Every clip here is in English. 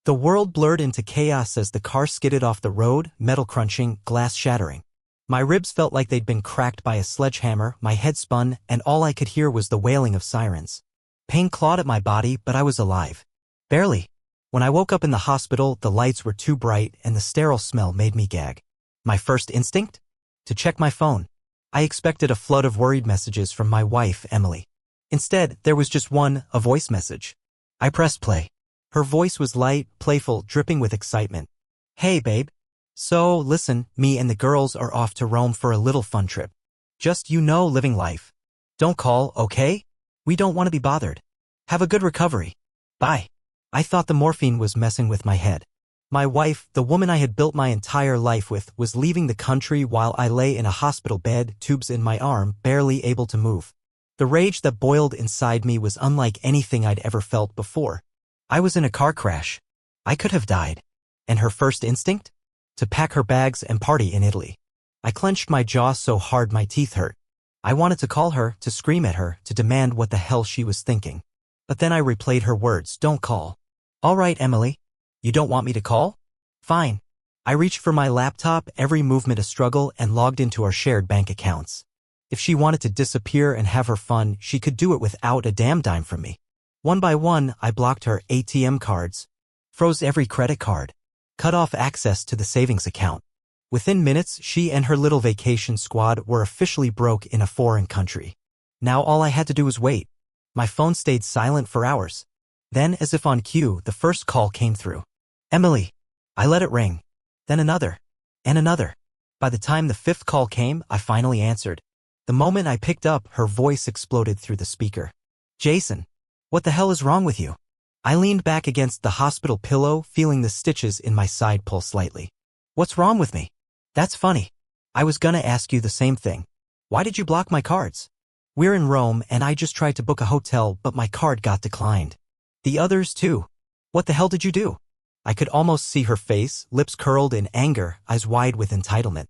The world blurred into chaos as the car skidded off the road, metal crunching, glass shattering. My ribs felt like they'd been cracked by a sledgehammer, my head spun, and all I could hear was the wailing of sirens. Pain clawed at my body, but I was alive. Barely. When I woke up in the hospital, the lights were too bright and the sterile smell made me gag. My first instinct? To check my phone. I expected a flood of worried messages from my wife, Emily. Instead, there was just one, a voice message. I pressed play. Her voice was light, playful, dripping with excitement. Hey, babe. So, listen, me and the girls are off to Rome for a little fun trip. Just, living life. Don't call, okay? We don't want to be bothered. Have a good recovery. Bye. I thought the morphine was messing with my head. My wife, the woman I had built my entire life with, was leaving the country while I lay in a hospital bed, tubes in my arm, barely able to move. The rage that boiled inside me was unlike anything I'd ever felt before. I was in a car crash. I could have died. And her first instinct? To pack her bags and party in Italy. I clenched my jaw so hard my teeth hurt. I wanted to call her, to scream at her, to demand what the hell she was thinking. But then I replayed her words, don't call. All right, Emily. You don't want me to call? Fine. I reached for my laptop, every movement a struggle, and logged into our shared bank accounts. If she wanted to disappear and have her fun, she could do it without a damn dime from me. One by one, I blocked her ATM cards, froze every credit card, cut off access to the savings account. Within minutes, she and her little vacation squad were officially broke in a foreign country. Now all I had to do was wait. My phone stayed silent for hours. Then, as if on cue, the first call came through. Emily. I let it ring. Then another. And another. By the time the fifth call came, I finally answered. The moment I picked up, her voice exploded through the speaker. Jason. What the hell is wrong with you? I leaned back against the hospital pillow, feeling the stitches in my side pull slightly. What's wrong with me? That's funny. I was gonna ask you the same thing. Why did you block my cards? We're in Rome and I just tried to book a hotel but my card got declined. The others too. What the hell did you do? I could almost see her face, lips curled in anger, eyes wide with entitlement.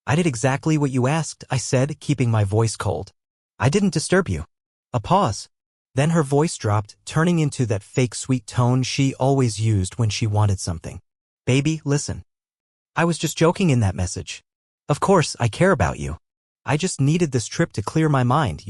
I did exactly what you asked, I said, keeping my voice cold. I didn't disturb you. A pause. Then her voice dropped, turning into that fake sweet tone she always used when she wanted something. Baby, listen. I was just joking in that message. Of course, I care about you. I just needed this trip to clear my mind,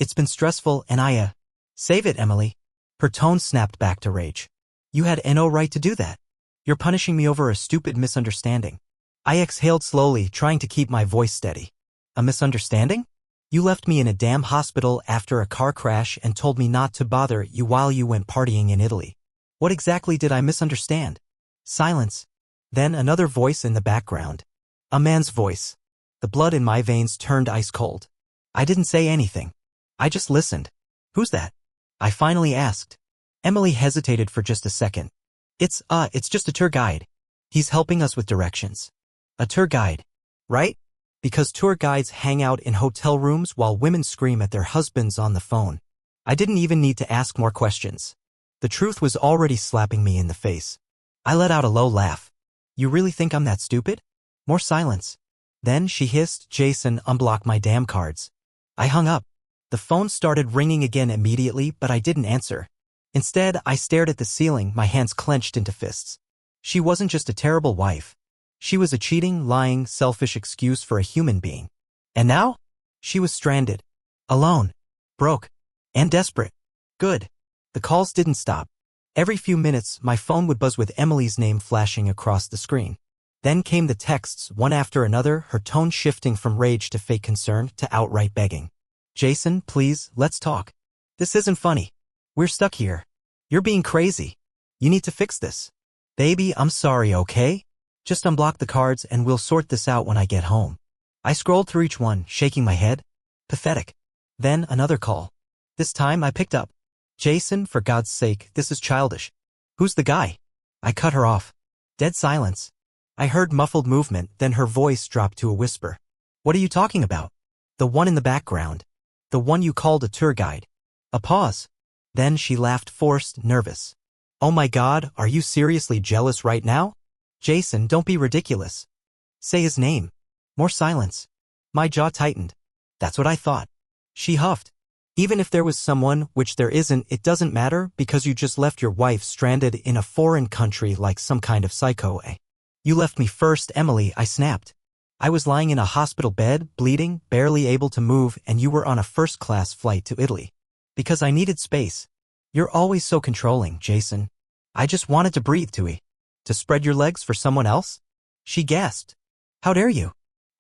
It's been stressful and Save it, Emily. Her tone snapped back to rage. You had no right to do that. You're punishing me over a stupid misunderstanding. I exhaled slowly, trying to keep my voice steady. A misunderstanding? You left me in a damn hospital after a car crash and told me not to bother you while you went partying in Italy. What exactly did I misunderstand? Silence. Then another voice in the background. A man's voice. The blood in my veins turned ice cold. I didn't say anything. I just listened. Who's that? I finally asked. Emily hesitated for just a second. It's just a tour guide. He's helping us with directions. A tour guide. Right? Because tour guides hang out in hotel rooms while women scream at their husbands on the phone. I didn't even need to ask more questions. The truth was already slapping me in the face. I let out a low laugh. You really think I'm that stupid? More silence. Then she hissed, Jason, unblock my damn cards. I hung up. The phone started ringing again immediately, but I didn't answer. Instead, I stared at the ceiling, my hands clenched into fists. She wasn't just a terrible wife. She was a cheating, lying, selfish excuse for a human being. And now? She was stranded. Alone. Broke. And desperate. Good. The calls didn't stop. Every few minutes, my phone would buzz with Emily's name flashing across the screen. Then came the texts, one after another, her tone shifting from rage to fake concern to outright begging. Jason, please, let's talk. This isn't funny. We're stuck here. You're being crazy. You need to fix this. Baby, I'm sorry, okay? Just unblock the cards and we'll sort this out when I get home. I scrolled through each one, shaking my head. Pathetic. Then another call. This time I picked up. Jason, for God's sake, this is childish. Who's the guy? I cut her off. Dead silence. I heard muffled movement, then her voice dropped to a whisper. What are you talking about? The one in the background. The one you called a tour guide. A pause. Then she laughed, forced, nervous. Oh my God, are you seriously jealous right now? Jason, don't be ridiculous. Say his name. More silence. My jaw tightened. That's what I thought. She huffed. Even if there was someone, which there isn't, it doesn't matter because you just left your wife stranded in a foreign country like some kind of psycho, eh? You left me first, Emily, I snapped. I was lying in a hospital bed, bleeding, barely able to move, and you were on a first-class flight to Italy. Because I needed space. You're always so controlling, Jason. I just wanted to breathe, to spread your legs for someone else? She gasped. How dare you?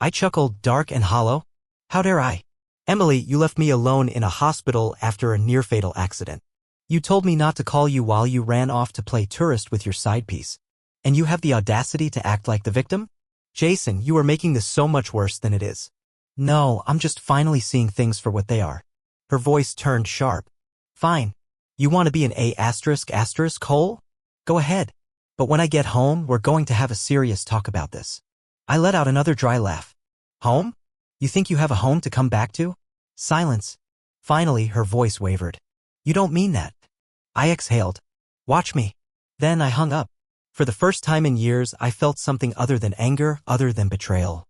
I chuckled, dark and hollow. How dare I? Emily, you left me alone in a hospital after a near-fatal accident. You told me not to call you while you ran off to play tourist with your side piece. And you have the audacity to act like the victim? Jason, you are making this so much worse than it is. No, I'm just finally seeing things for what they are. Her voice turned sharp. Fine. You want to be an A****, Cole? Go ahead. But when I get home, we're going to have a serious talk about this. I let out another dry laugh. Home? You think you have a home to come back to? Silence. Finally, her voice wavered. You don't mean that. I exhaled. Watch me. Then I hung up. For the first time in years, I felt something other than anger, other than betrayal.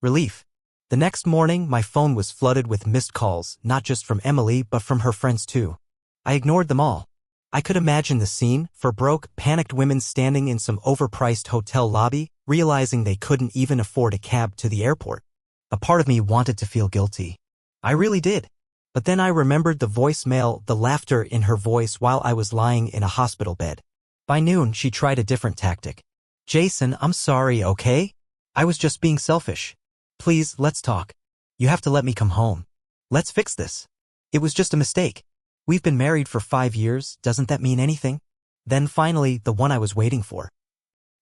Relief. The next morning, my phone was flooded with missed calls, not just from Emily, but from her friends too. I ignored them all. I could imagine the scene, for broke, panicked women standing in some overpriced hotel lobby, realizing they couldn't even afford a cab to the airport. A part of me wanted to feel guilty. I really did. But then I remembered the voicemail, the laughter in her voice while I was lying in a hospital bed. By noon, she tried a different tactic. Jason, I'm sorry, okay? I was just being selfish. Please, let's talk. You have to let me come home. Let's fix this. It was just a mistake. We've been married for 5 years, doesn't that mean anything? Then finally, the one I was waiting for.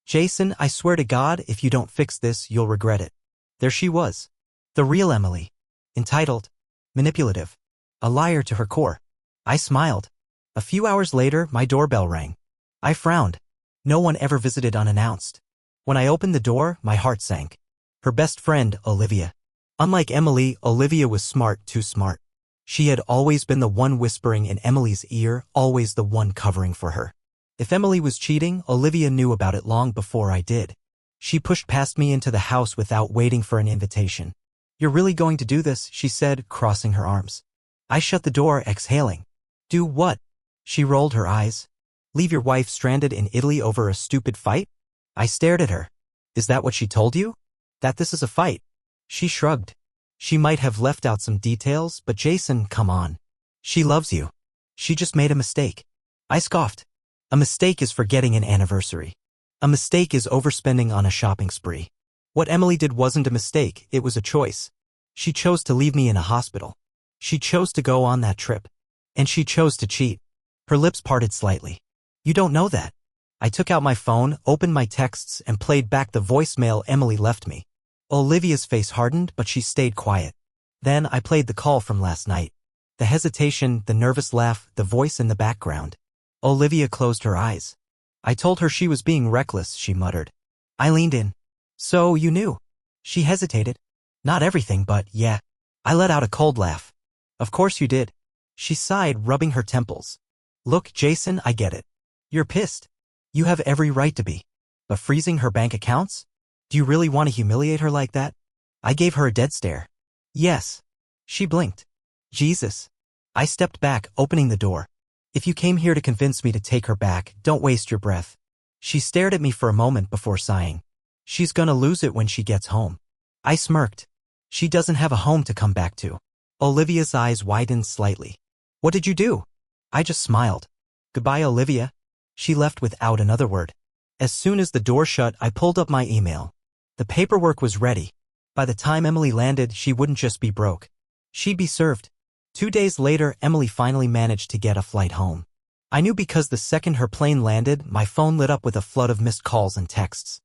Jason, I swear to God, if you don't fix this, you'll regret it. There she was. The real Emily. Entitled. Manipulative. A liar to her core. I smiled. A few hours later, my doorbell rang. I frowned. No one ever visited unannounced. When I opened the door, my heart sank. Her best friend, Olivia. Unlike Emily, Olivia was smart, too smart. She had always been the one whispering in Emily's ear, always the one covering for her. If Emily was cheating, Olivia knew about it long before I did. She pushed past me into the house without waiting for an invitation. You're really going to do this, she said, crossing her arms. I shut the door, exhaling. Do what? She rolled her eyes. Leave your wife stranded in Italy over a stupid fight? I stared at her. Is that what she told you? That this is a fight? She shrugged. She might have left out some details, but Jason, come on. She loves you. She just made a mistake. I scoffed. A mistake is forgetting an anniversary. A mistake is overspending on a shopping spree. What Emily did wasn't a mistake, it was a choice. She chose to leave me in a hospital. She chose to go on that trip. And she chose to cheat. Her lips parted slightly. You don't know that. I took out my phone, opened my texts, and played back the voicemail Emily left me. Olivia's face hardened, but she stayed quiet. Then I played the call from last night. The hesitation, the nervous laugh, the voice in the background. Olivia closed her eyes. I told her she was being reckless, she muttered. I leaned in. So you knew? She hesitated. Not everything, but yeah. I let out a cold laugh. Of course you did. She sighed, rubbing her temples. Look, Jason, I get it. You're pissed. You have every right to be. But freezing her bank accounts? Do you really want to humiliate her like that? I gave her a dead stare. Yes. She blinked. Jesus. I stepped back, opening the door. If you came here to convince me to take her back, don't waste your breath. She stared at me for a moment before sighing. She's gonna lose it when she gets home. I smirked. She doesn't have a home to come back to. Olivia's eyes widened slightly. What did you do? I just smiled. Goodbye, Olivia. She left without another word. As soon as the door shut, I pulled up my email. The paperwork was ready. By the time Emily landed, she wouldn't just be broke. She'd be served. 2 days later, Emily finally managed to get a flight home. I knew because the second her plane landed, my phone lit up with a flood of missed calls and texts.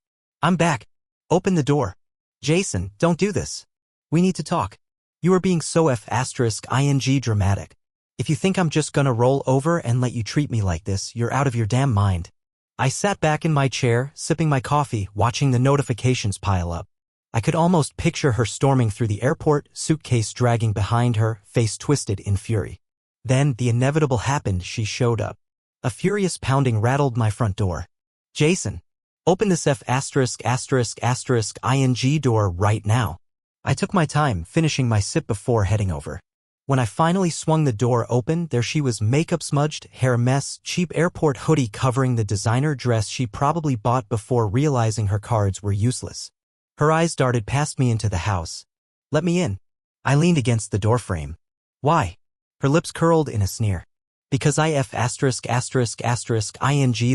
I'm back. Open the door. Jason, don't do this. We need to talk. You are being so **ing dramatic. If you think I'm just gonna roll over and let you treat me like this, you're out of your damn mind. I sat back in my chair, sipping my coffee, watching the notifications pile up. I could almost picture her storming through the airport, suitcase dragging behind her, face twisted in fury. Then, the inevitable happened, she showed up. A furious pounding rattled my front door. Jason, open this **ing door right now. I took my time, finishing my sip before heading over. When I finally swung the door open, there she was, makeup smudged, hair mess, cheap airport hoodie covering the designer dress she probably bought before realizing her cards were useless. Her eyes darted past me into the house. "Let me in." I leaned against the doorframe. "Why?" Her lips curled in a sneer. "Because I ing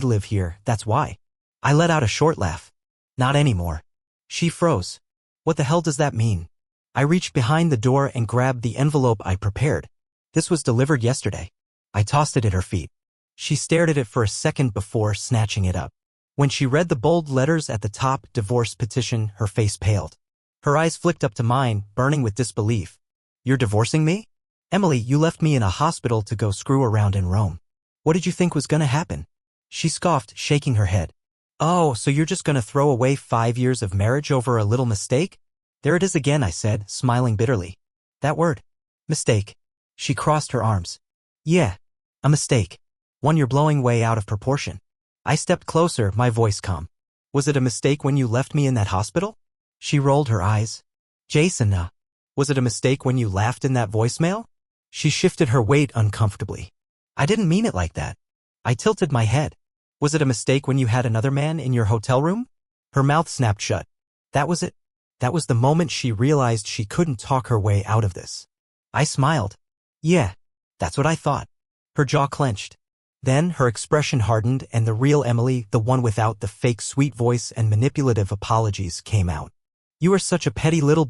live here, that's why." I let out a short laugh. "Not anymore." She froze. "What the hell does that mean?" I reached behind the door and grabbed the envelope I prepared. "This was delivered yesterday." I tossed it at her feet. She stared at it for a second before snatching it up. When she read the bold letters at the top, divorce petition, her face paled. Her eyes flicked up to mine, burning with disbelief. "You're divorcing me? Emily, you left me in a hospital to go screw around in Rome. What did you think was gonna happen?" She scoffed, shaking her head. "Oh, so you're just gonna throw away 5 years of marriage over a little mistake?" "There it is again," I said, smiling bitterly. "That word. Mistake." She crossed her arms. "Yeah, a mistake. One you're blowing way out of proportion." I stepped closer, my voice calm. "Was it a mistake when you left me in that hospital?" She rolled her eyes. "Jason, was it a mistake when you laughed in that voicemail?" She shifted her weight uncomfortably. "I didn't mean it like that." I tilted my head. "Was it a mistake when you had another man in your hotel room?" Her mouth snapped shut. That was it. That was the moment she realized she couldn't talk her way out of this. I smiled. "Yeah, that's what I thought." Her jaw clenched. Then her expression hardened and the real Emily, the one without the fake sweet voice and manipulative apologies, came out. "You are such a petty little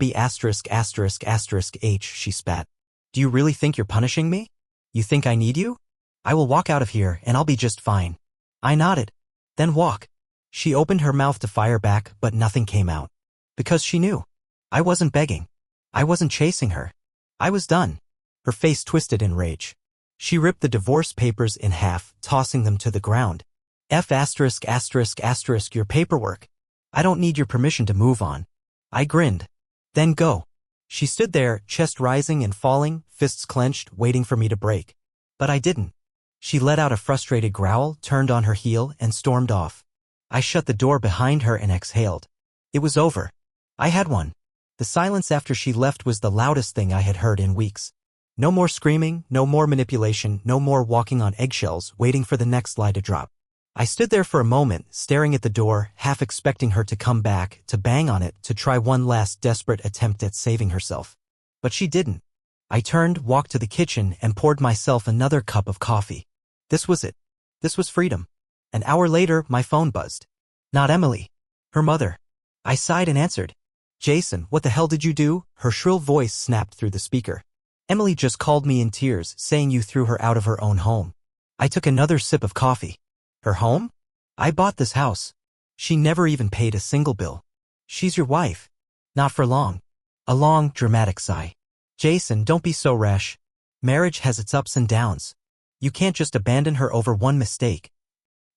h," she spat. "Do you really think you're punishing me? You think I need you? I will walk out of here and I'll be just fine." I nodded. "Then walk." She opened her mouth to fire back, but nothing came out. Because she knew. I wasn't begging. I wasn't chasing her. I was done. Her face twisted in rage. She ripped the divorce papers in half, tossing them to the ground. Your paperwork. I don't need your permission to move on." I grinned. "Then go." She stood there, chest rising and falling, fists clenched, waiting for me to break. But I didn't. She let out a frustrated growl, turned on her heel, and stormed off. I shut the door behind her and exhaled. It was over. I had won. The silence after she left was the loudest thing I had heard in weeks. No more screaming, no more manipulation, no more walking on eggshells, waiting for the next lie to drop. I stood there for a moment, staring at the door, half expecting her to come back, to bang on it, to try one last desperate attempt at saving herself. But she didn't. I turned, walked to the kitchen, and poured myself another cup of coffee. This was it. This was freedom. An hour later, my phone buzzed. Not Emily. Her mother. I sighed and answered. "Jason, what the hell did you do?" Her shrill voice snapped through the speaker. "Emily just called me in tears, saying you threw her out of her own home." I took another sip of coffee. "Her home? I bought this house. She never even paid a single bill. She's your wife." "Not for long." A long, dramatic sigh. "Jason, don't be so rash. Marriage has its ups and downs. You can't just abandon her over one mistake."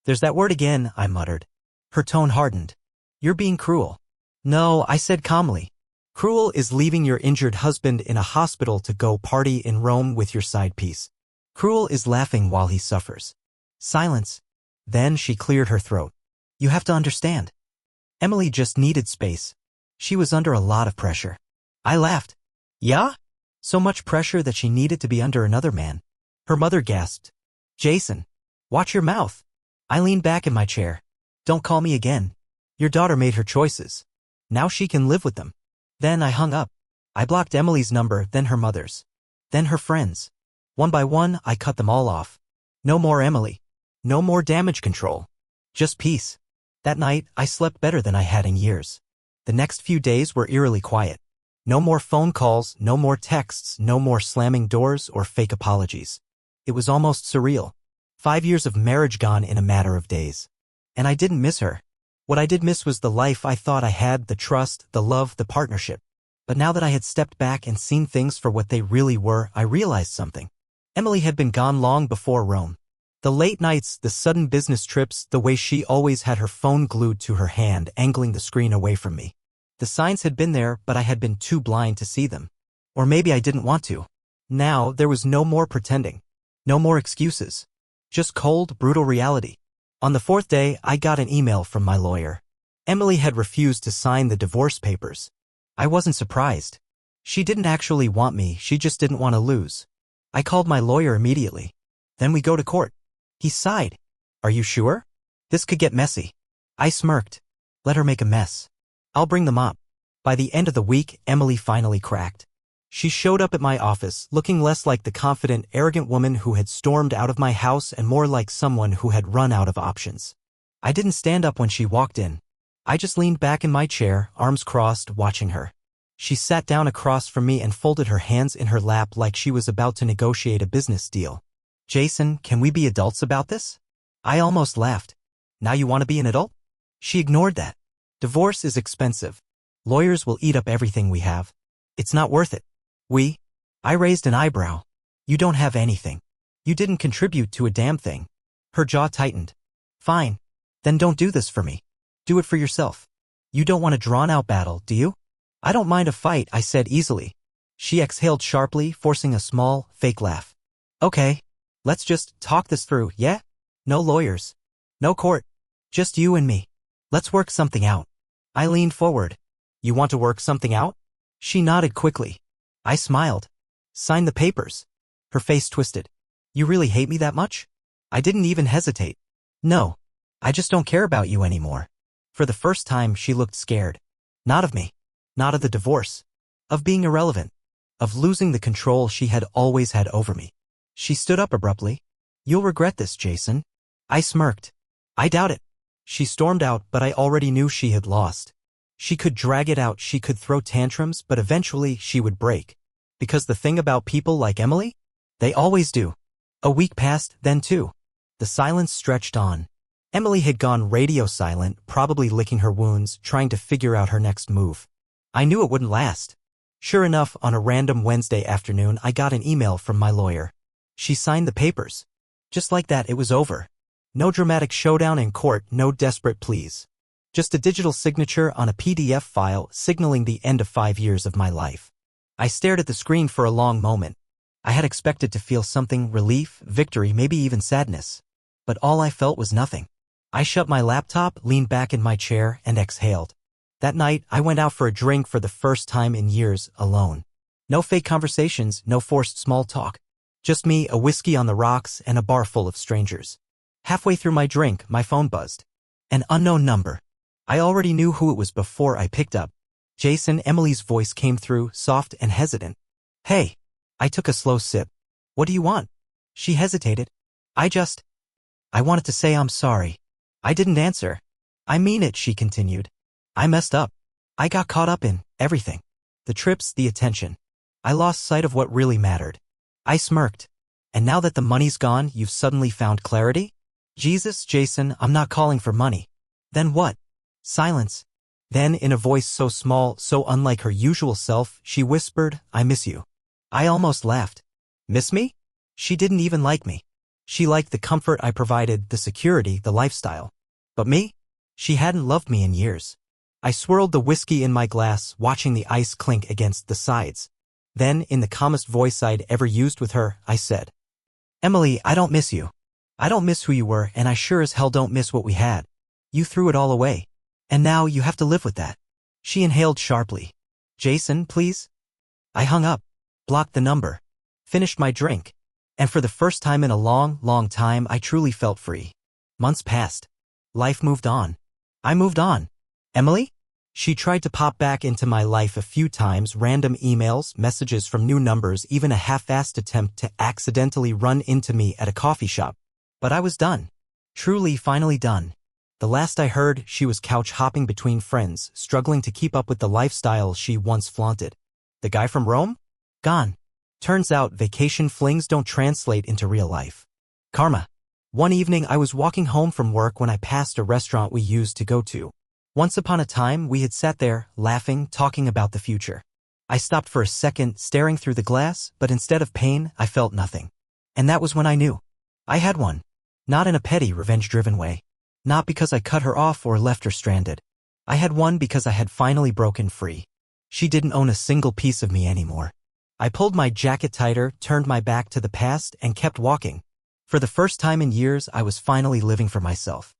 "There's that word again," I muttered. Her tone hardened. "You're being cruel." "No," I said calmly. "Cruel is leaving your injured husband in a hospital to go party in Rome with your side piece. Cruel is laughing while he suffers." Silence. Then she cleared her throat. "You have to understand. Emily just needed space. She was under a lot of pressure." I laughed. "Yeah? So much pressure that she needed to be under another man." Her mother gasped. "Jason, watch your mouth." I leaned back in my chair. "Don't call me again. Your daughter made her choices. Now she can live with them." Then I hung up. I blocked Emily's number, then her mother's. Then her friends. One by one, I cut them all off. No more Emily. No more damage control. Just peace. That night, I slept better than I had in years. The next few days were eerily quiet. No more phone calls, no more texts, no more slamming doors or fake apologies. It was almost surreal. 5 years of marriage gone in a matter of days. And I didn't miss her. What I did miss was the life I thought I had, the trust, the love, the partnership. But now that I had stepped back and seen things for what they really were, I realized something. Emily had been gone long before Rome. The late nights, the sudden business trips, the way she always had her phone glued to her hand, angling the screen away from me. The signs had been there, but I had been too blind to see them. Or maybe I didn't want to. Now, there was no more pretending. No more excuses. Just cold, brutal reality. On the 4th day, I got an email from my lawyer. Emily had refused to sign the divorce papers. I wasn't surprised. She didn't actually want me, she just didn't want to lose. I called my lawyer immediately. Then we go to court. He sighed. Are you sure? This could get messy. I smirked. Let her make a mess. I'll bring the mop. By the end of the week, Emily finally cracked. She showed up at my office, looking less like the confident, arrogant woman who had stormed out of my house and more like someone who had run out of options. I didn't stand up when she walked in. I just leaned back in my chair, arms crossed, watching her. She sat down across from me and folded her hands in her lap like she was about to negotiate a business deal. Jason, can we be adults about this? I almost laughed. Now you want to be an adult? She ignored that. Divorce is expensive. Lawyers will eat up everything we have. It's not worth it. I raised an eyebrow. You don't have anything. You didn't contribute to a damn thing. Her jaw tightened. Fine. Then don't do this for me. Do it for yourself. You don't want a drawn-out battle, do you? I don't mind a fight, I said easily. She exhaled sharply, forcing a small, fake laugh. Okay. Let's just talk this through, yeah? No lawyers. No court. Just you and me. Let's work something out. I leaned forward. You want to work something out? She nodded quickly. I smiled. Sign the papers. Her face twisted. You really hate me that much? I didn't even hesitate. No. I just don't care about you anymore. For the first time, she looked scared. Not of me. Not of the divorce. Of being irrelevant. Of losing the control she had always had over me. She stood up abruptly. You'll regret this, Jason. I smirked. I doubt it. She stormed out, but I already knew she had lost. She could drag it out, she could throw tantrums, but eventually she would break. Because the thing about people like Emily? They always do. A week passed, then two. The silence stretched on. Emily had gone radio silent, probably licking her wounds, trying to figure out her next move. I knew it wouldn't last. Sure enough, on a random Wednesday afternoon, I got an email from my lawyer. She signed the papers. Just like that, it was over. No dramatic showdown in court, no desperate pleas. Just a digital signature on a PDF file signaling the end of 5 years of my life. I stared at the screen for a long moment. I had expected to feel something, relief, victory, maybe even sadness. But all I felt was nothing. I shut my laptop, leaned back in my chair, and exhaled. That night, I went out for a drink for the first time in years, alone. No fake conversations, no forced small talk. Just me, a whiskey on the rocks, and a bar full of strangers. Halfway through my drink, my phone buzzed. An unknown number. I already knew who it was before I picked up. Jason, Emily's voice came through, soft and hesitant. Hey. I took a slow sip. What do you want? She hesitated. I wanted to say I'm sorry. I didn't answer. I mean it, she continued. I messed up. I got caught up in everything. The trips, the attention. I lost sight of what really mattered. I smirked. And now that the money's gone, you've suddenly found clarity? Jesus, Jason, I'm not calling for money. Then what? Silence. Then, in a voice so small, so unlike her usual self, she whispered, I miss you. I almost laughed. Miss me? She didn't even like me. She liked the comfort I provided, the security, the lifestyle. But me? She hadn't loved me in years. I swirled the whiskey in my glass, watching the ice clink against the sides. Then, in the calmest voice I'd ever used with her, I said, Emily, I don't miss you. I don't miss who you were, and I sure as hell don't miss what we had. You threw it all away. And now you have to live with that. She inhaled sharply. Jason, please? I hung up, blocked the number, finished my drink. And for the first time in a long, long time, I truly felt free. Months passed. Life moved on. I moved on. Emily? She tried to pop back into my life a few times, random emails, messages from new numbers, even a half-assed attempt to accidentally run into me at a coffee shop. But I was done. Truly, finally done. The last I heard, she was couch-hopping between friends, struggling to keep up with the lifestyle she once flaunted. The guy from Rome? Gone. Turns out vacation flings don't translate into real life. Karma. One evening I was walking home from work when I passed a restaurant we used to go to. Once upon a time, we had sat there, laughing, talking about the future. I stopped for a second, staring through the glass, but instead of pain, I felt nothing. And that was when I knew. I had one. Not in a petty, revenge-driven way. Not because I cut her off or left her stranded. I had one because I had finally broken free. She didn't own a single piece of me anymore. I pulled my jacket tighter, turned my back to the past, and kept walking. For the first time in years, I was finally living for myself.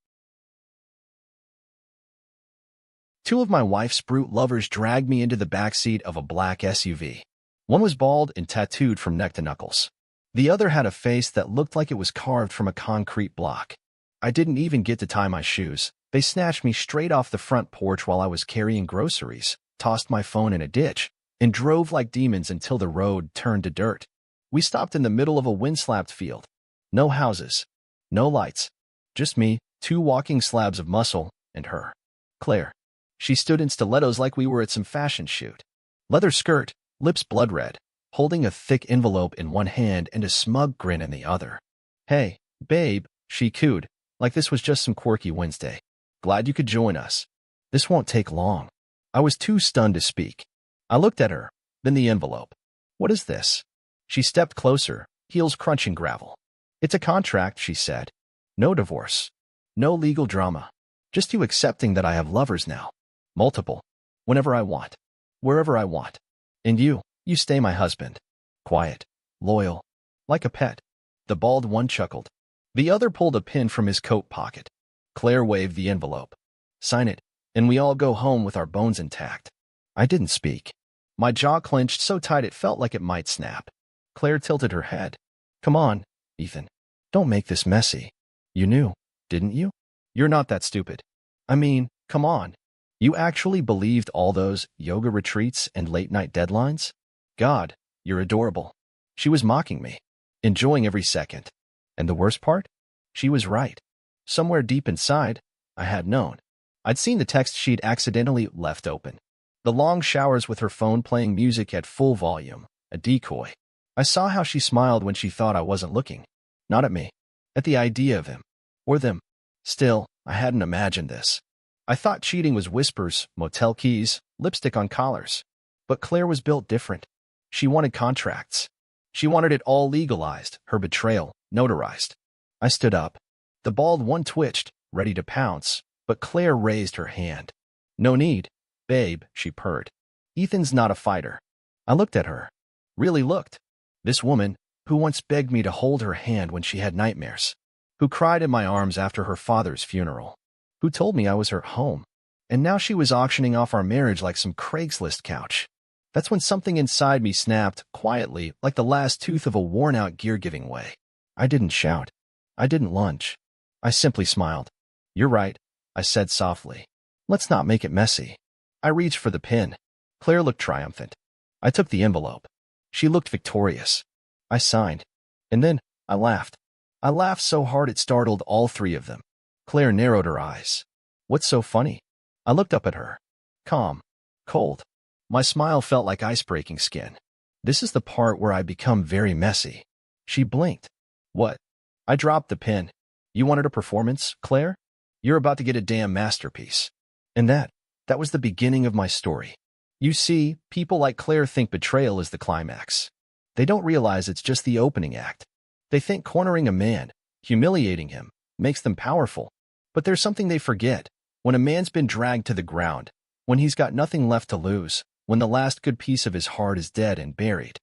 Two of my wife's brute lovers dragged me into the backseat of a black SUV. One was bald and tattooed from neck to knuckles. The other had a face that looked like it was carved from a concrete block. I didn't even get to tie my shoes. They snatched me straight off the front porch while I was carrying groceries, tossed my phone in a ditch, and drove like demons until the road turned to dirt. We stopped in the middle of a wind-slapped field. No houses, no lights, just me, two walking slabs of muscle, and her. Claire. She stood in stilettos like we were at some fashion shoot. Leather skirt, lips blood red, holding a thick envelope in one hand and a smug grin in the other. "Hey, babe," she cooed, like this was just some quirky Wednesday. "Glad you could join us. This won't take long." I was too stunned to speak. I looked at her, then the envelope. "What is this?" She stepped closer, heels crunching gravel. "It's a contract," she said. "No divorce. No legal drama. Just you accepting that I have lovers now. Multiple. Whenever I want. Wherever I want. And you stay my husband. Quiet. Loyal. Like a pet." The bald one chuckled. The other pulled a pin from his coat pocket. Claire waved the envelope. "Sign it, and we all go home with our bones intact." I didn't speak. My jaw clenched so tight it felt like it might snap. Claire tilted her head. "Come on, Ethan. Don't make this messy. You knew, didn't you? You're not that stupid. I mean, come on. You actually believed all those yoga retreats and late-night deadlines? God, you're adorable." She was mocking me, enjoying every second. And the worst part? She was right. Somewhere deep inside, I had known. I'd seen the text she'd accidentally left open. The long showers with her phone playing music at full volume, a decoy. I saw how she smiled when she thought I wasn't looking. Not at me. At the idea of him. Or them. Still, I hadn't imagined this. I thought cheating was whispers, motel keys, lipstick on collars. But Claire was built different. She wanted contracts. She wanted it all legalized, her betrayal, notarized. I stood up. The bald one twitched, ready to pounce, but Claire raised her hand. "No need, babe," she purred. "Ethan's not a fighter." I looked at her. Really looked. This woman, who once begged me to hold her hand when she had nightmares. Who cried in my arms after her father's funeral. Who told me I was her home. And now she was auctioning off our marriage like some Craigslist couch. That's when something inside me snapped, quietly, like the last tooth of a worn-out gear giving way. I didn't shout. I didn't lunge. I simply smiled. "You're right," I said softly. "Let's not make it messy." I reached for the pin. Claire looked triumphant. I took the envelope. She looked victorious. I signed. And then, I laughed. I laughed so hard it startled all three of them. Claire narrowed her eyes. "What's so funny?" I looked up at her. Calm. Cold. My smile felt like ice-breaking skin. "This is the part where I become very messy." She blinked. "What?" I dropped the pen. "You wanted a performance, Claire? You're about to get a damn masterpiece." And that was the beginning of my story. You see, people like Claire think betrayal is the climax. They don't realize it's just the opening act. They think cornering a man, humiliating him, makes them powerful. But there's something they forget. When a man's been dragged to the ground, when he's got nothing left to lose, when the last good piece of his heart is dead and buried,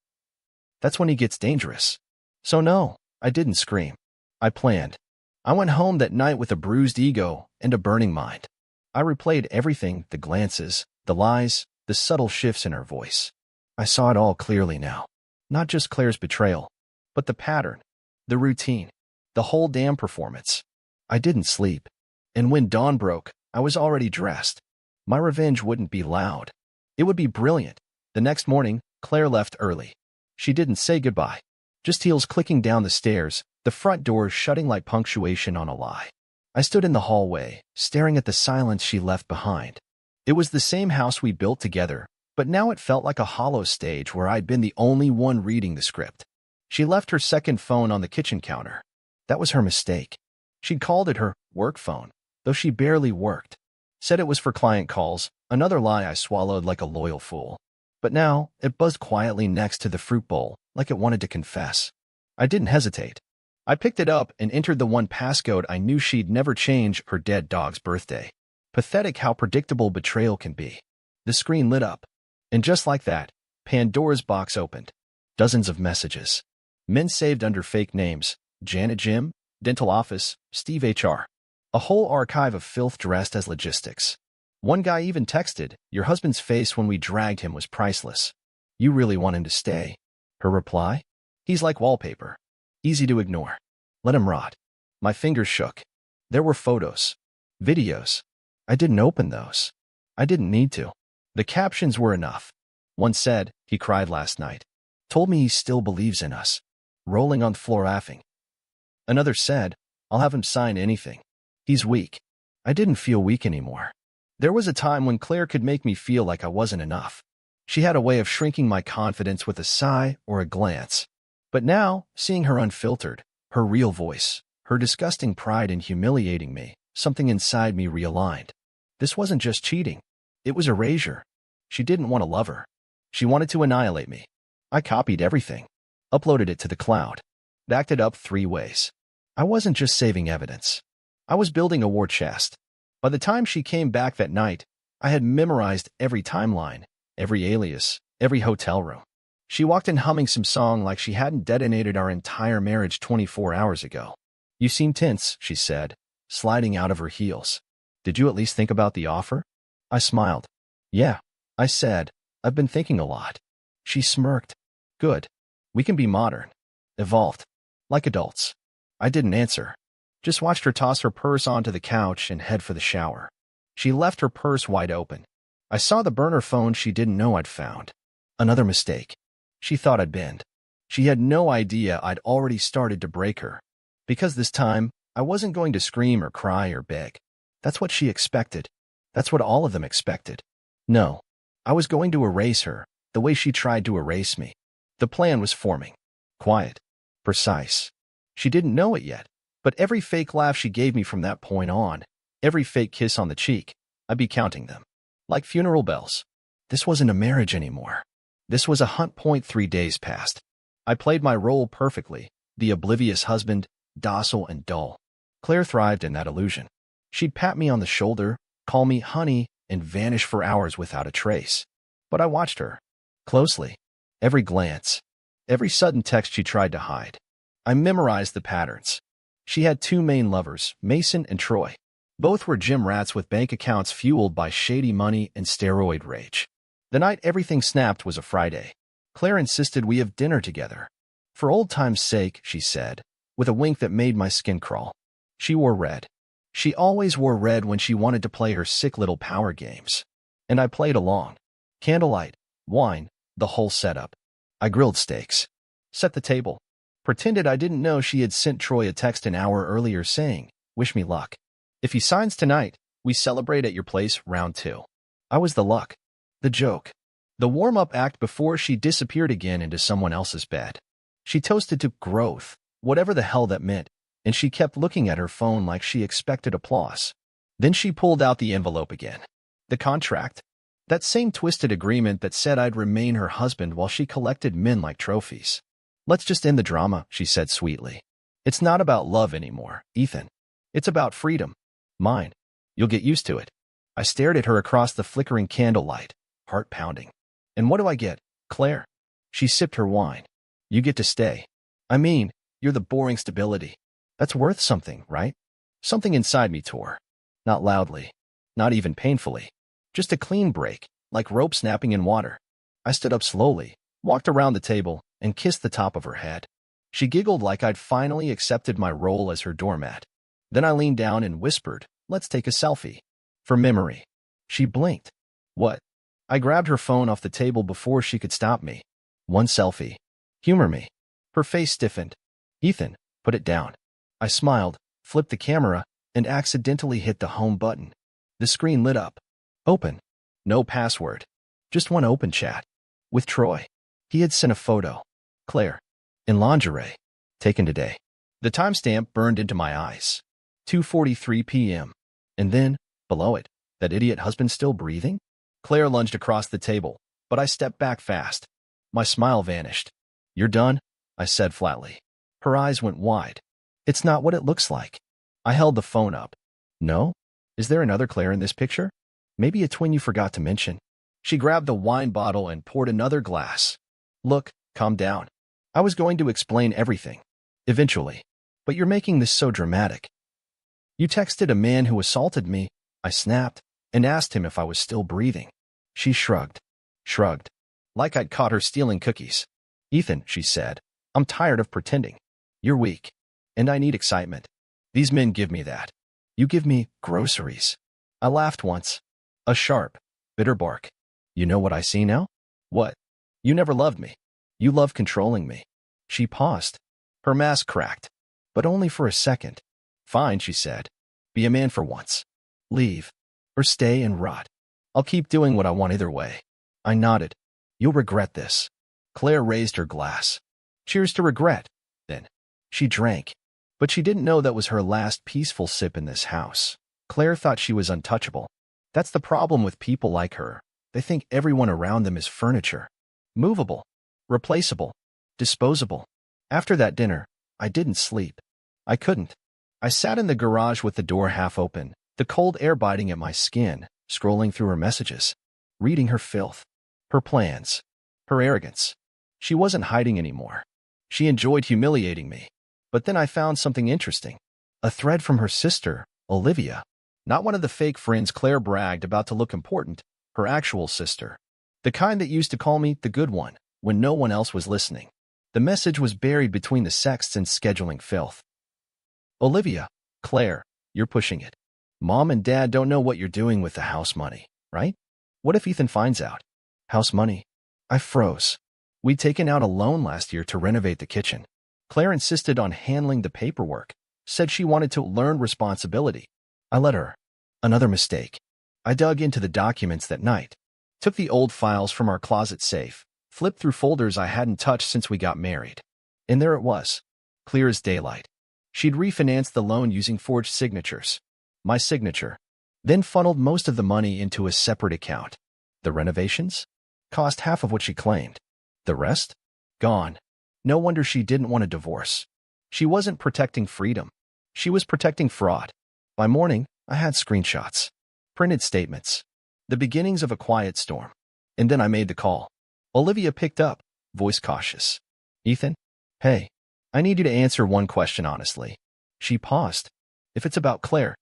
that's when he gets dangerous. So no, I didn't scream. I planned. I went home that night with a bruised ego and a burning mind. I replayed everything, the glances, the lies, the subtle shifts in her voice. I saw it all clearly now. Not just Claire's betrayal, but the pattern, the routine, the whole damn performance. I didn't sleep. And when dawn broke, I was already dressed. My revenge wouldn't be loud. It would be brilliant. The next morning, Claire left early. She didn't say goodbye. Just heels clicking down the stairs, the front door shutting like punctuation on a lie. I stood in the hallway, staring at the silence she left behind. It was the same house we built together, but now it felt like a hollow stage where I'd been the only one reading the script. She left her second phone on the kitchen counter. That was her mistake. She'd called it her work phone, though she barely worked. Said it was for client calls, another lie I swallowed like a loyal fool. But now, it buzzed quietly next to the fruit bowl, like it wanted to confess. I didn't hesitate. I picked it up and entered the one passcode I knew she'd never change: her dead dog's birthday. Pathetic how predictable betrayal can be. The screen lit up. And just like that, Pandora's box opened. Dozens of messages. Men saved under fake names: Janet Jim, Dental Office, Steve HR. A whole archive of filth dressed as logistics. One guy even texted, "Your husband's face when we dragged him was priceless. You really want him to stay?" Her reply? "He's like wallpaper. Easy to ignore. Let him rot." My fingers shook. There were photos, videos. I didn't open those. I didn't need to. The captions were enough. One said, "He cried last night. Told me he still believes in us." Rolling on the floor laughing. Another said, "I'll have him sign anything. He's weak." I didn't feel weak anymore. There was a time when Claire could make me feel like I wasn't enough. She had a way of shrinking my confidence with a sigh or a glance. But now, seeing her unfiltered, her real voice, her disgusting pride in humiliating me, something inside me realigned. This wasn't just cheating. It was erasure. She didn't want a lover. She wanted to annihilate me. I copied everything, uploaded it to the cloud, backed it up 3 ways. I wasn't just saving evidence. I was building a war chest. By the time she came back that night, I had memorized every timeline, every alias, every hotel room. She walked in humming some song like she hadn't detonated our entire marriage 24 hours ago. "You seem tense," she said, sliding out of her heels. "Did you at least think about the offer?" I smiled. "Yeah," I said. "I've been thinking a lot." She smirked. "Good. We can be modern. Evolved. Like adults." I didn't answer. Just watched her toss her purse onto the couch and head for the shower. She left her purse wide open. I saw the burner phone she didn't know I'd found. Another mistake. She thought I'd bend. She had no idea I'd already started to break her. Because this time, I wasn't going to scream or cry or beg. That's what she expected. That's what all of them expected. No. I was going to erase her, the way she tried to erase me. The plan was forming. Quiet. Precise. She didn't know it yet, but every fake laugh she gave me from that point on, every fake kiss on the cheek, I'd be counting them. Like funeral bells. This wasn't a marriage anymore. This was a hunt. 3 days passed. I played my role perfectly, the oblivious husband, docile and dull. Claire thrived in that illusion. She'd pat me on the shoulder, call me honey, and vanish for hours without a trace. But I watched her. Closely. Every glance. Every sudden text she tried to hide. I memorized the patterns. She had 2 main lovers, Mason and Troy. Both were gym rats with bank accounts fueled by shady money and steroid rage. The night everything snapped was a Friday. Claire insisted we have dinner together. "For old time's sake," she said, with a wink that made my skin crawl. She wore red. She always wore red when she wanted to play her sick little power games. And I played along. Candlelight, wine, the whole setup. I grilled steaks. Set the table. Pretended I didn't know she had sent Troy a text an hour earlier saying, "Wish me luck. If he signs tonight, we celebrate at your place round 2. I was the luck. The joke. The warm-up act before she disappeared again into someone else's bed. She toasted to growth, whatever the hell that meant, and she kept looking at her phone like she expected applause. Then she pulled out the envelope again. The contract. That same twisted agreement that said I'd remain her husband while she collected men like trophies. "Let's just end the drama," she said sweetly. "It's not about love anymore, Ethan. It's about freedom. Mine. You'll get used to it." I stared at her across the flickering candlelight, heart pounding. "And what do I get, Claire?" She sipped her wine. "You get to stay. I mean, you're the boring stability. That's worth something, right?" Something inside me tore. Not loudly. Not even painfully. Just a clean break, like rope snapping in water. I stood up slowly, walked around the table, and kissed the top of her head. She giggled like I'd finally accepted my role as her doormat. Then I leaned down and whispered, "Let's take a selfie. For memory." She blinked. "What?" I grabbed her phone off the table before she could stop me. "One selfie. Humor me." Her face stiffened. "Ethan, put it down." I smiled, flipped the camera, and accidentally hit the home button. The screen lit up. Open. No password. Just one open chat. With Troy. He had sent a photo. Claire. In lingerie. Taken today. The timestamp burned into my eyes. 2:43 p.m. And then, below it, that idiot husband still breathing? Claire lunged across the table, but I stepped back fast. My smile vanished. "You're done?" I said flatly. Her eyes went wide. "It's not what it looks like." I held the phone up. "No? Is there another Claire in this picture? Maybe a twin you forgot to mention." She grabbed the wine bottle and poured another glass. "Look, calm down. I was going to explain everything. Eventually. But you're making this so dramatic." "You texted a man who assaulted me," I snapped. and asked him if I was still breathing. She shrugged, like I'd caught her stealing cookies. Ethan, she said, I'm tired of pretending. You're weak, and I need excitement. These men give me that. You give me groceries. I laughed once. A sharp, bitter bark. You know what I see now? What? You never loved me. You love controlling me. She paused. Her mask cracked, but only for a second. Fine, she said. Be a man for once. Leave, or stay and rot. I'll keep doing what I want either way. I nodded. You'll regret this. Claire raised her glass. Cheers to regret, then. She drank, but she didn't know that was her last peaceful sip in this house. Claire thought she was untouchable. That's the problem with people like her. They think everyone around them is furniture. Movable, replaceable, disposable. After that dinner, I didn't sleep. I couldn't. I sat in the garage with the door half open, the cold air biting at my skin, scrolling through her messages, reading her filth, her plans, her arrogance. She wasn't hiding anymore. She enjoyed humiliating me. But then I found something interesting. A thread from her sister, Olivia. Not one of the fake friends Claire bragged about to look important, her actual sister. The kind that used to call me the good one when no one else was listening. The message was buried between the sexts and scheduling filth. Olivia, Claire, you're pushing it. Mom and Dad don't know what you're doing with the house money, right? What if Ethan finds out? House money? I froze. We'd taken out a loan last year to renovate the kitchen. Claire insisted on handling the paperwork, said she wanted to learn responsibility. I let her. Another mistake. I dug into the documents that night, took the old files from our closet safe, flipped through folders I hadn't touched since we got married. And there it was, clear as daylight. She'd refinanced the loan using forged signatures. My signature. Then funneled most of the money into a separate account. The renovations? Cost half of what she claimed. The rest? Gone. No wonder she didn't want a divorce. She wasn't protecting freedom. She was protecting fraud. By morning, I had screenshots, printed statements, the beginnings of a quiet storm. And then I made the call. Olivia picked up, voice cautious. Ethan? Hey, I need you to answer one question honestly. She paused. If it's about Claire,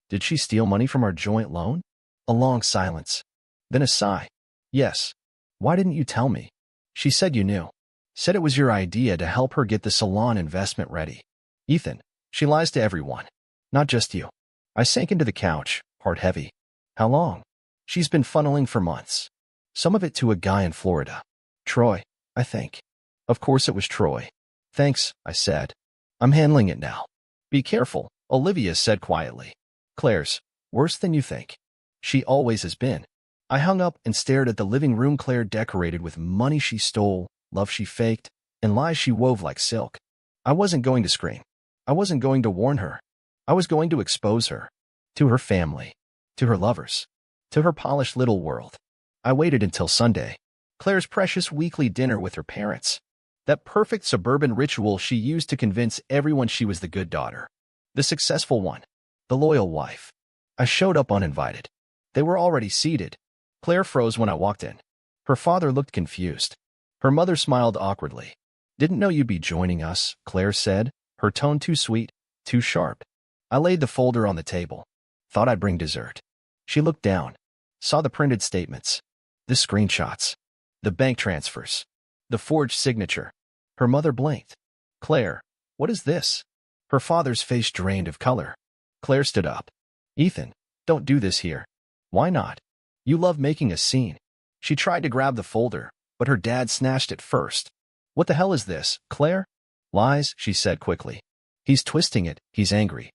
did she steal money from our joint loan? A long silence. Then a sigh. Yes. Why didn't you tell me? She said you knew. Said it was your idea to help her get the salon investment ready. Ethan, she lies to everyone. Not just you. I sank into the couch, heart heavy. How long? She's been funneling for months. Some of it to a guy in Florida. Troy, I think. Of course it was Troy. Thanks, I said. I'm handling it now. Be careful, Olivia said quietly. Claire's worse than you think. She always has been. I hung up and stared at the living room Claire decorated with money she stole, love she faked, and lies she wove like silk. I wasn't going to scream. I wasn't going to warn her. I was going to expose her. To her family. To her lovers. To her polished little world. I waited until Sunday. Claire's precious weekly dinner with her parents. That perfect suburban ritual she used to convince everyone she was the good daughter. The successful one. The loyal wife. I showed up uninvited. They were already seated. Claire froze when I walked in. Her father looked confused. Her mother smiled awkwardly. Didn't know you'd be joining us, Claire said, her tone too sweet, too sharp. I laid the folder on the table. Thought I'd bring dessert. She looked down, saw the printed statements, the screenshots, the bank transfers, the forged signature. Her mother blinked. Claire, what is this? Her father's face drained of color. Claire stood up. Ethan, don't do this here. Why not? You love making a scene. She tried to grab the folder, but her dad snatched it first. What the hell is this, Claire? Lies, she said quickly. He's twisting it. He's angry.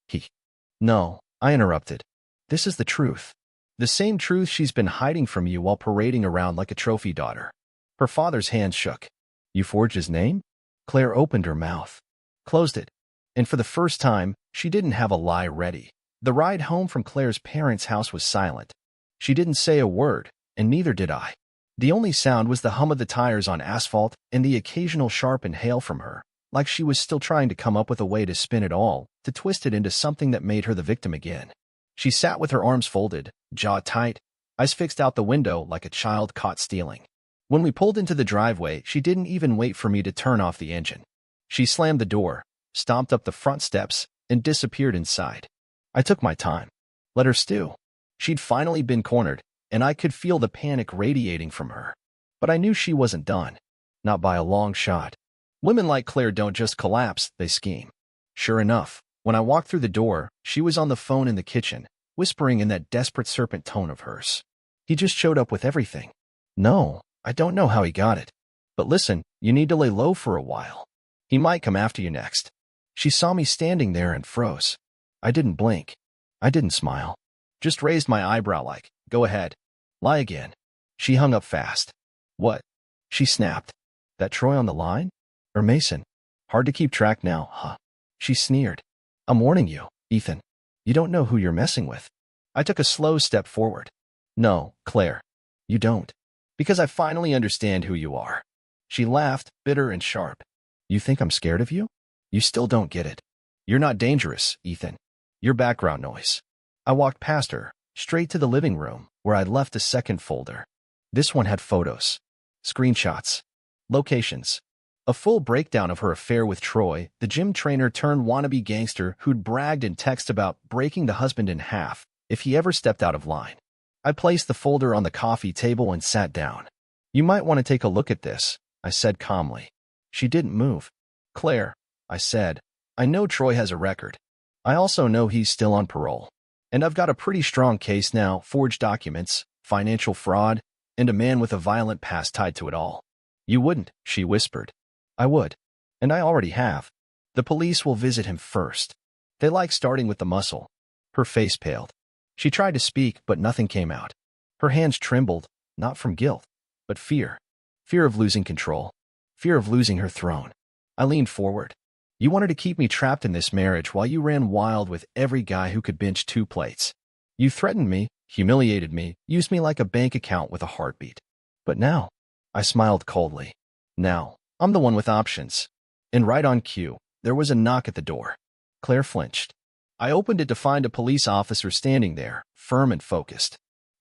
No, I interrupted. This is the truth. The same truth she's been hiding from you while parading around like a trophy daughter. Her father's hand shook. You forged his name? Claire opened her mouth, closed it, and for the first time, she didn't have a lie ready. The ride home from Claire's parents' house was silent. She didn't say a word, and neither did I. The only sound was the hum of the tires on asphalt and the occasional sharp inhale from her, like she was still trying to come up with a way to spin it all, to twist it into something that made her the victim again. She sat with her arms folded, jaw tight, eyes fixed out the window like a child caught stealing. When we pulled into the driveway, she didn't even wait for me to turn off the engine. She slammed the door, stomped up the front steps, and disappeared inside. I took my time. Let her stew. She'd finally been cornered, and I could feel the panic radiating from her. But I knew she wasn't done. Not by a long shot. Women like Claire don't just collapse, they scheme. Sure enough, when I walked through the door, she was on the phone in the kitchen, whispering in that desperate serpent tone of hers. He just showed up with everything. No, I don't know how he got it. But listen, you need to lay low for a while. He might come after you next. She saw me standing there and froze. I didn't blink. I didn't smile. Just raised my eyebrow like, go ahead. Lie again. She hung up fast. What? She snapped. That Troy on the line? Or Mason? Hard to keep track now, huh? She sneered. I'm warning you, Ethan. You don't know who you're messing with. I took a slow step forward. No, Claire. You don't. Because I finally understand who you are. She laughed, bitter and sharp. You think I'm scared of you? You still don't get it. You're not dangerous, Ethan. You're background noise. I walked past her, straight to the living room, where I'd left a second folder. This one had photos, screenshots, locations, a full breakdown of her affair with Troy, the gym trainer turned wannabe gangster who'd bragged in text about breaking the husband in half if he ever stepped out of line. I placed the folder on the coffee table and sat down. You might want to take a look at this, I said calmly. She didn't move. Claire, I said, I know Troy has a record. I also know he's still on parole. And I've got a pretty strong case now, forged documents, financial fraud, and a man with a violent past tied to it all. You wouldn't, she whispered. I would. And I already have. The police will visit him first. They like starting with the muscle. Her face paled. She tried to speak, but nothing came out. Her hands trembled, not from guilt, but fear. Fear of losing control. Fear of losing her throne. I leaned forward. You wanted to keep me trapped in this marriage while you ran wild with every guy who could bench 2 plates. You threatened me, humiliated me, used me like a bank account with a heartbeat. But now, I smiled coldly. Now, I'm the one with options. And right on cue, there was a knock at the door. Claire flinched. I opened it to find a police officer standing there, firm and focused.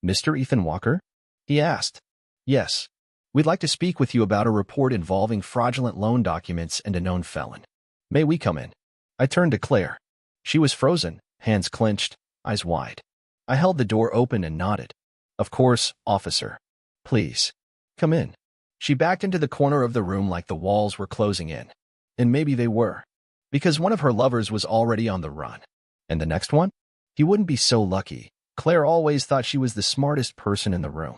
Mr. Ethan Walker? He asked. Yes. We'd like to speak with you about a report involving fraudulent loan documents and a known felon. May we come in? I turned to Claire. She was frozen, hands clenched, eyes wide. I held the door open and nodded. Of course, officer. Please. Come in. She backed into the corner of the room like the walls were closing in. And maybe they were. Because one of her lovers was already on the run. And the next one? He wouldn't be so lucky. Claire always thought she was the smartest person in the room.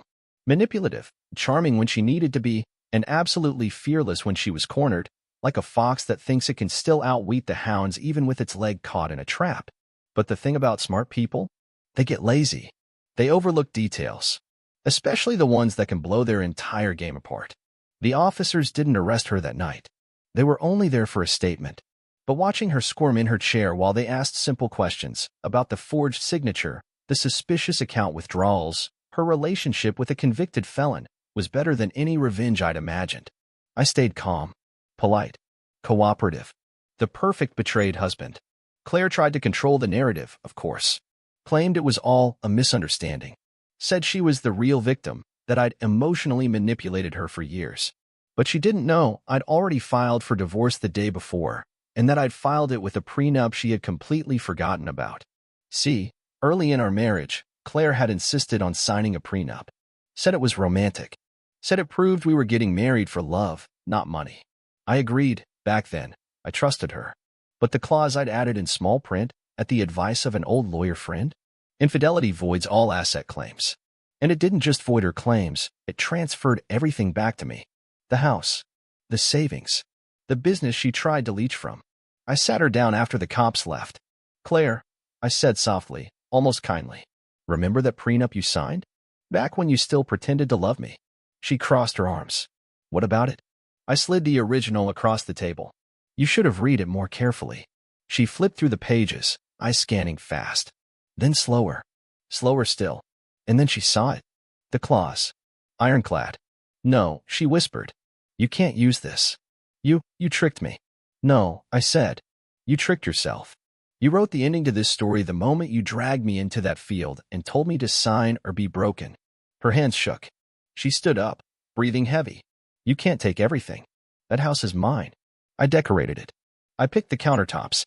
Manipulative, charming when she needed to be, and absolutely fearless when she was cornered, like a fox that thinks it can still outwit the hounds even with its leg caught in a trap. But the thing about smart people? They get lazy. They overlook details, especially the ones that can blow their entire game apart. The officers didn't arrest her that night. They were only there for a statement. But watching her squirm in her chair while they asked simple questions about the forged signature, the suspicious account withdrawals, her relationship with a convicted felon, was better than any revenge I'd imagined. I stayed calm, polite, cooperative. The perfect betrayed husband. Claire tried to control the narrative, of course. Claimed it was all a misunderstanding. Said she was the real victim, that I'd emotionally manipulated her for years. But she didn't know I'd already filed for divorce the day before, and that I'd filed it with a prenup she had completely forgotten about. See, early in our marriage, Claire had insisted on signing a prenup. Said it was romantic. Said it proved we were getting married for love, not money. I agreed, back then. I trusted her. But the clause I'd added in small print, at the advice of an old lawyer friend? Infidelity voids all asset claims. And it didn't just void her claims, it transferred everything back to me. The house, the savings, the business she tried to leech from. I sat her down after the cops left. Claire, I said softly, almost kindly, remember that prenup you signed? Back when you still pretended to love me. She crossed her arms. What about it? I slid the original across the table. You should have read it more carefully. She flipped through the pages, eyes scanning fast. Then slower. Slower still. And then she saw it. The clause. Ironclad. No, she whispered. You can't use this. You tricked me. No, I said. You tricked yourself. You wrote the ending to this story the moment you dragged me into that field and told me to sign or be broken. Her hands shook. She stood up, breathing heavy. You can't take everything. That house is mine. I decorated it. I picked the countertops.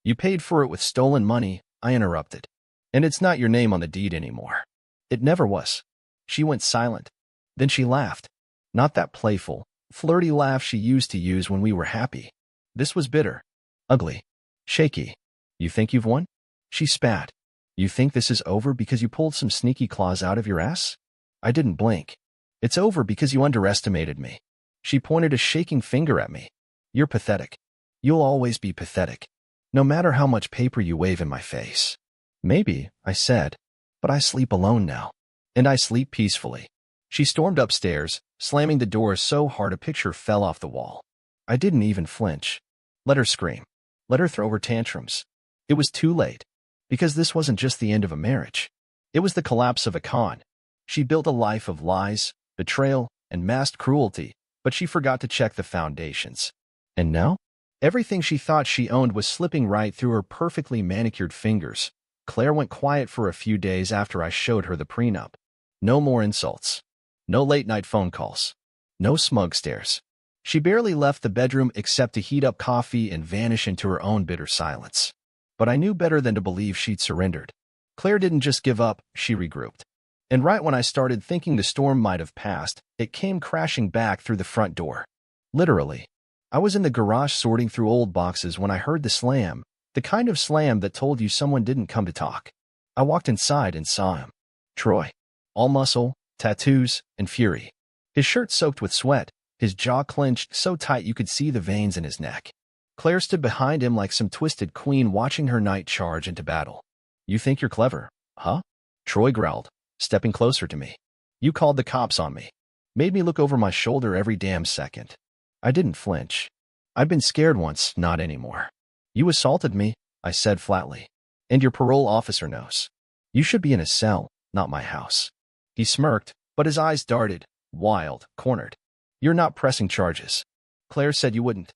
You paid for it with stolen money, I interrupted. And it's not your name on the deed anymore. It never was. She went silent. Then she laughed. Not that playful, flirty laugh she used to use when we were happy. This was bitter, ugly, shaky. You think you've won? She spat. You think this is over because you pulled some sneaky claws out of your ass? I didn't blink. It's over because you underestimated me. She pointed a shaking finger at me. You're pathetic. You'll always be pathetic, no matter how much paper you wave in my face. Maybe, I said, but I sleep alone now. And I sleep peacefully. She stormed upstairs, slamming the door so hard a picture fell off the wall. I didn't even flinch. Let her scream. Let her throw her tantrums. It was too late. Because this wasn't just the end of a marriage. It was the collapse of a con. She built a life of lies, betrayal, and masked cruelty, but she forgot to check the foundations. And now? Everything she thought she owned was slipping right through her perfectly manicured fingers. Claire went quiet for a few days after I showed her the prenup. No more insults. No late-night phone calls. No smug stares. She barely left the bedroom except to heat up coffee and vanish into her own bitter silence. But I knew better than to believe she'd surrendered. Claire didn't just give up, she regrouped. And right when I started thinking the storm might have passed, it came crashing back through the front door. Literally. I was in the garage sorting through old boxes when I heard the slam, the kind of slam that told you someone didn't come to talk. I walked inside and saw him. Troy. All muscle, tattoos, and fury. His shirt soaked with sweat, his jaw clenched so tight you could see the veins in his neck. Claire stood behind him like some twisted queen watching her knight charge into battle. You think you're clever, huh? Troy growled, stepping closer to me. You called the cops on me. Made me look over my shoulder every damn second. I didn't flinch. I've been scared once, not anymore. You assaulted me, I said flatly. And your parole officer knows. You should be in a cell, not my house. He smirked, but his eyes darted, wild, cornered. You're not pressing charges. Claire said you wouldn't.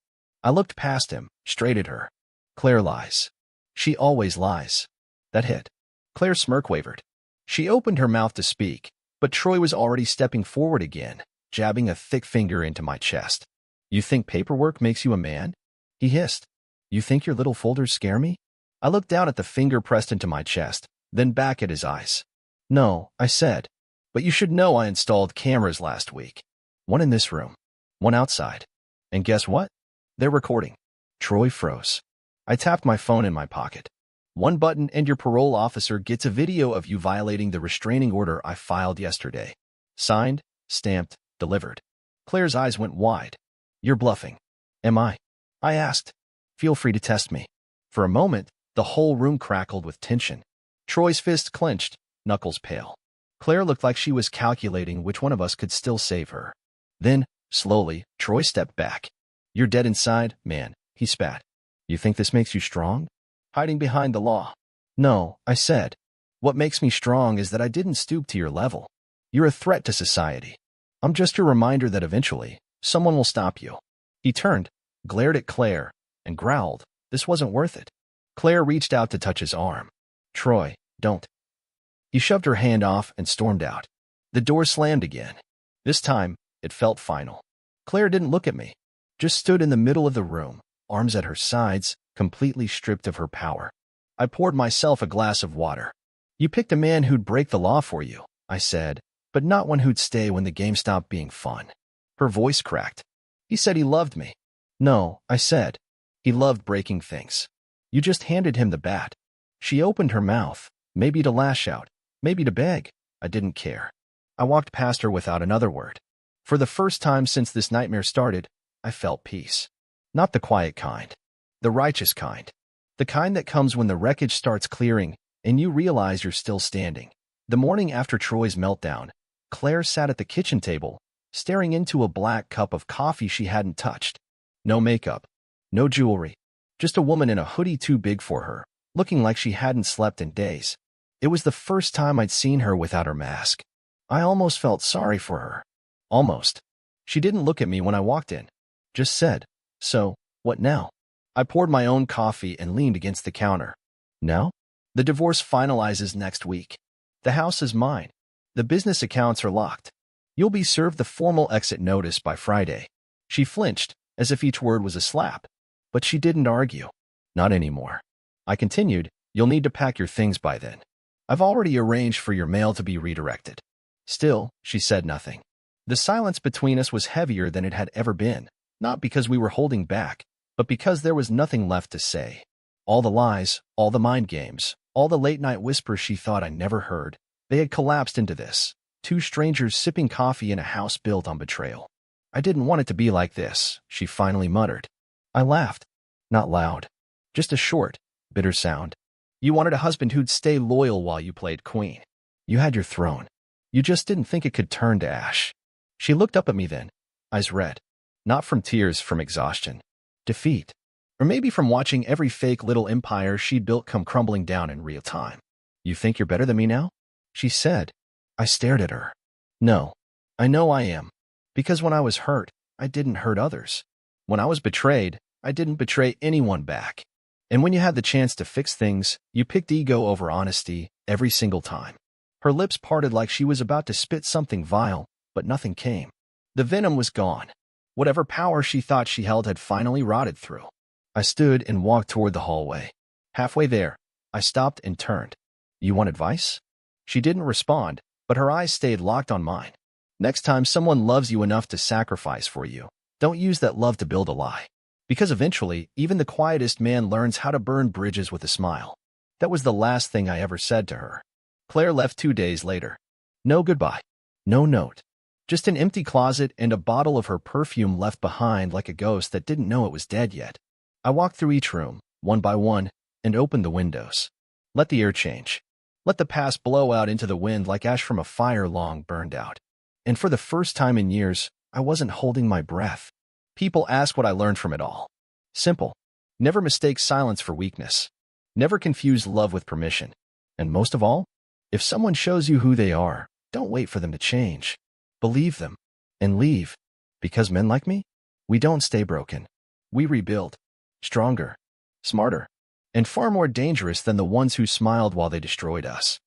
I looked past him, straight at her. Claire lies. She always lies. That hit. Claire's smirk wavered. She opened her mouth to speak, but Troy was already stepping forward again, jabbing a thick finger into my chest. You think paperwork makes you a man? He hissed. You think your little folders scare me? I looked down at the finger pressed into my chest, then back at his eyes. No, I said. But you should know I installed cameras last week. One in this room. One outside. And guess what? They're recording. Troy froze. I tapped my phone in my pocket. One button and your parole officer gets a video of you violating the restraining order I filed yesterday. Signed, stamped, delivered. Claire's eyes went wide. You're bluffing. Am I? I asked. Feel free to test me. For a moment, the whole room crackled with tension. Troy's fist clenched, knuckles pale. Claire looked like she was calculating which one of us could still save her. Then, slowly, Troy stepped back. You're dead inside, man, he spat. You think this makes you strong? Hiding behind the law. No, I said. What makes me strong is that I didn't stoop to your level. You're a threat to society. I'm just a reminder that eventually, someone will stop you. He turned, glared at Claire, and growled, this wasn't worth it. Claire reached out to touch his arm. Troy, don't. He shoved her hand off and stormed out. The door slammed again. This time, it felt final. Claire didn't look at me. Just stood in the middle of the room, arms at her sides, completely stripped of her power. I poured myself a glass of water. You picked a man who'd break the law for you, I said, but not one who'd stay when the game stopped being fun. Her voice cracked. He said he loved me. No, I said. He loved breaking things. You just handed him the bat. She opened her mouth, maybe to lash out, maybe to beg. I didn't care. I walked past her without another word. For the first time since this nightmare started, I felt peace. Not the quiet kind. The righteous kind. The kind that comes when the wreckage starts clearing and you realize you're still standing. The morning after Troy's meltdown, Claire sat at the kitchen table, staring into a black cup of coffee she hadn't touched. No makeup. No jewelry. Just a woman in a hoodie too big for her, looking like she hadn't slept in days. It was the first time I'd seen her without her mask. I almost felt sorry for her. Almost. She didn't look at me when I walked in. Just said, so, what now? I poured my own coffee and leaned against the counter. Now? The divorce finalizes next week. The house is mine. The business accounts are locked. You'll be served the formal exit notice by Friday. She flinched, as if each word was a slap. But she didn't argue. Not anymore. I continued, you'll need to pack your things by then. I've already arranged for your mail to be redirected. Still, she said nothing. The silence between us was heavier than it had ever been, not because we were holding back, but because there was nothing left to say. All the lies, all the mind games, all the late-night whispers she thought I never heard, they had collapsed into this. Two strangers sipping coffee in a house built on betrayal. I didn't want it to be like this, she finally muttered. I laughed. Not loud. Just a short, bitter sound. You wanted a husband who'd stay loyal while you played queen. You had your throne. You just didn't think it could turn to ash. She looked up at me then, eyes red. Not from tears, from exhaustion. Defeat. Or maybe from watching every fake little empire she'd built come crumbling down in real time. You think you're better than me now? She said. I stared at her. No. I know I am. Because when I was hurt, I didn't hurt others. When I was betrayed, I didn't betray anyone back. And when you had the chance to fix things, you picked ego over honesty every single time. Her lips parted like she was about to spit something vile, but nothing came. The venom was gone. Whatever power she thought she held had finally rotted through. I stood and walked toward the hallway. Halfway there, I stopped and turned. You want advice? She didn't respond, but her eyes stayed locked on mine. Next time someone loves you enough to sacrifice for you, don't use that love to build a lie. Because eventually, even the quietest man learns how to burn bridges with a smile. That was the last thing I ever said to her. Claire left 2 days later. No goodbye. No note. Just an empty closet and a bottle of her perfume left behind like a ghost that didn't know it was dead yet. I walked through each room, one by one, and opened the windows. Let the air change. Let the past blow out into the wind like ash from a fire long burned out. And for the first time in years, I wasn't holding my breath. People ask what I learned from it all. Simple. Never mistake silence for weakness. Never confuse love with permission. And most of all, if someone shows you who they are, don't wait for them to change. Believe them. And leave. Because men like me, we don't stay broken. We rebuild. Stronger. Smarter. And far more dangerous than the ones who smiled while they destroyed us.